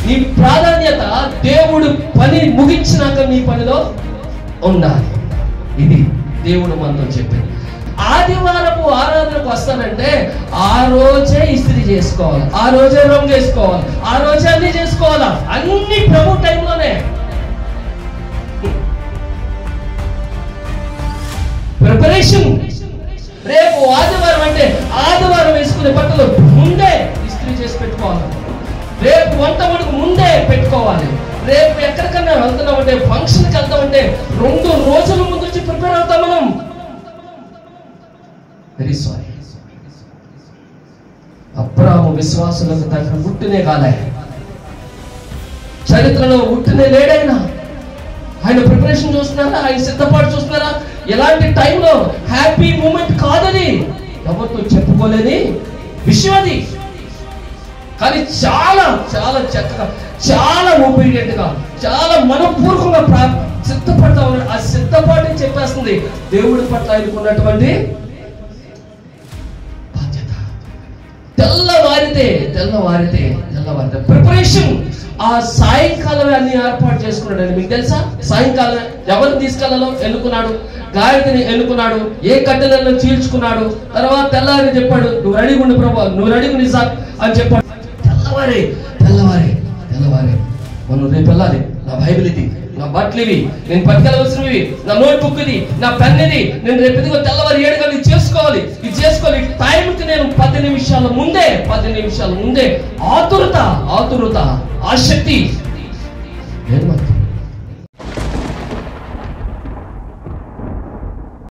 నీ ప్రాధాన్యత దేవుడు పని ముగించినాక నీ పనిలో ఉండాలి. ఇది దేవుడు మనతో చెప్పింది. ఆదివారపు ఆరాధనకు వస్తానంటే ఆ రోజే ఇస్త్రీ చేసుకోవాలి, ఆ రోజే రంగు వేసుకోవాలి, ఆ రోజే అన్ని చేసుకోవాలా, అన్ని ప్రభు టైంలోనే. ప్రిపరేషన్. రేపు ఆదివారం అంటే ఆదివారం వేసుకునే బట్టలు ముందే ఇస్త్రీ చేసి పెట్టుకోవాలి. రేపు వంట వరకు ముందే పెట్టుకోవాలి. రేపు ఎక్కడికన్నా వెళ్తున్నామంటే, ఫంక్షన్కి వెళ్తామంటే 2 రోజుల ముందు నుంచి ప్రిపేర్ అవుతాం మనం. Very sorry. అబ్రాహాము విశ్వాసులకు తగిన ఉట్టినే కాలే, చరిత్రలో ఉట్టినే లేడైనా. ఆయన ప్రిపరేషన్ చూస్తున్నారా, ఆయన సిద్ధపాటు చూస్తున్నారా? ఎలాంటి టైంలో హ్యాపీ మూమెంట్ కాదని ఎవరితో చెప్పుకోలేని విషయం అది. కానీ చాలా చాలా చక్కగా, చాలా ఒబీడియంట్ గా, చాలా మనపూర్వకంగా సిద్ధపడతా ఉన్నాడు. ఆ సిద్ధపాటు చెప్పేస్తుంది దేవుడి పట్ల ఆయనకున్నటువంటి బాధ్యత. తెల్లవారితే ప్రిపరేషన్. ఆ సాయంకాలమే అన్ని ఏర్పాటు చేసుకున్నాడు. మీకు తెలుసా? సాయంకాలం ఎవరిని తీసుకెళ్లాలో ఎన్నుకున్నాడు, గాయత్రిని ఎన్నుకున్నాడు, ఏ కట్టెలను చీల్చుకున్నాడు. తర్వాత తెల్లారి చెప్పాడు, నువ్వు రెడీగా ఉండు ప్రభు, నువ్వు రెడీగా ఉండి సార్ అని చెప్పాడు. తెల్లవారే మనం రేపు వెళ్ళాలి, నా బైబిల్ ఇది, నా బట్టలు ఇవి, నేను పట్టుకెళ్ళవలసినవి, నా నోట్బుక్ ఇది, నా పెన్ ఇది, నేను రేపు ఇదిగో తెల్లవారు 7 గంటలు ఇది చేసుకోవాలి. టైంకి నేను 10 నిమిషాల ముందే ఆతురత, ఆసక్తి.